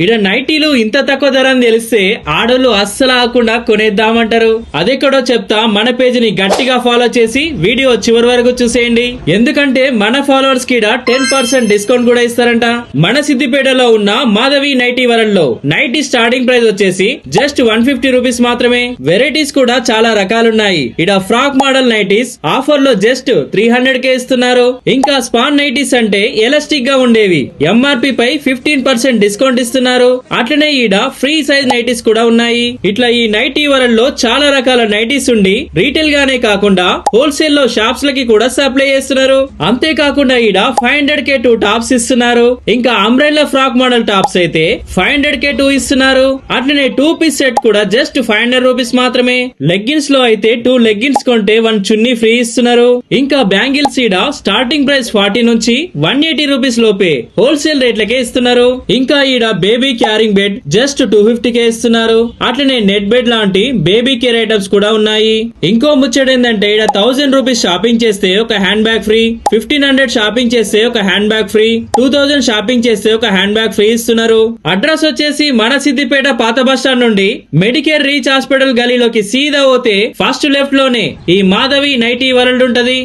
ఇడ నైటీలు ఇంత తక్కువ ధర అని తెలిస్తే ఆడోళ్ళు అస్సలు ఆకుండా కొనేద్దామంటారు. అదెక్కడో చెప్తా, మన పేజ్ ని గట్టిగా ఫాలో చేసి వీడియో చివరి వరకు చూసేయండి. ఎందుకంటే మన ఫాలోవర్స్ కి 10% డిస్కౌంట్ కూడా ఇస్తారంట. మన సిద్దిపేటలో ఉన్న మాధవి నైటీ వరల్డ్ లో నైటీ స్టార్టింగ్ ప్రైస్ వచ్చేసి జస్ట్ 150 రూపీస్ మాత్రమే. వెరైటీస్ కూడా చాలా రకాలున్నాయి. ఇడ ఫ్రాక్ మోడల్ నైటీస్ ఆఫర్ లో జస్ట్ 300 కే ఇస్తున్నారు. ఇంకా స్పాన్ నైటీస్ అంటే ఎలాస్టిక్ గా ఉండేవి ఎంఆర్పి పై 15% డిస్కౌంట్ ఇస్తున్నారు. అట్లనే ఈడ ఫ్రీ సైజ్ నైటీస్ కూడా ఉన్నాయి. ఇట్లా ఈ నైటీ వరల్డ్ లో చాలా రకాల నైటీస్ ఉండి రీటైల్ గానే కాకుండా హోల్సేల్ లో షాప్స్ లకి కూడా సప్లై చేస్తున్నారు. అంతేకాకుండా ఈడ 500k 2 టాప్స్ ఇస్తున్నారు. ఇంకా అంబ్రెల్లా ఫ్రాక్ మోడల్ టాప్స్ అయితే 500k 2 ఇస్తున్నారు. అట్లనే 2 పీస్ సెట్ కూడా జస్ట్ 500 రూపీస్ మాత్రమే. లెగ్గిన్స్ లో అయితే 2 లెగ్గిన్స్ కొంటే 1 చున్నీ ఫ్రీ ఇస్తున్నారు. ఇంకా బ్యాంగిల్స్ ఈడ స్టార్టింగ్ ప్రైస్ 40 నుంచి 180 రూపీస్ లోపే హోల్సేల్ రేట్లకే ఇస్తున్నారు. ఇంకా ఈడ baby carrying bed just 250k ఇస్తున్నారు. అట్లనే నెట్ బెడ్ లాంటి బేబీ కేర్ ఐటమ్స్ కూడా ఉన్నాయి. ఇంకో ముచ్చట ఏంటంటే ఈడ 1000 రూపీస్ షాపింగ్ చేస్తే ఒక హ్యాండ్ బ్యాగ్ ఫ్రీ, 1500 షాపింగ్ చేస్తే ఒక హ్యాండ్ బ్యాగ్ ఫ్రీ, 2000 షాపింగ్ చేస్తే ఒక హ్యాండ్ బ్యాగ్ ఫ్రీ ఇస్తున్నారు. అడ్రస్ వచ్చేసి మన సిద్దిపేట పాత బస్ స్టాండ్ నుండి మెడికేర్ రీచ్ హాస్పిటల్ గలీలోకి సీదా పోతే ఫస్ట్ లెఫ్ట్ లోనే ఈ మాధవి నైటీ వరల్డ్ ఉంటది.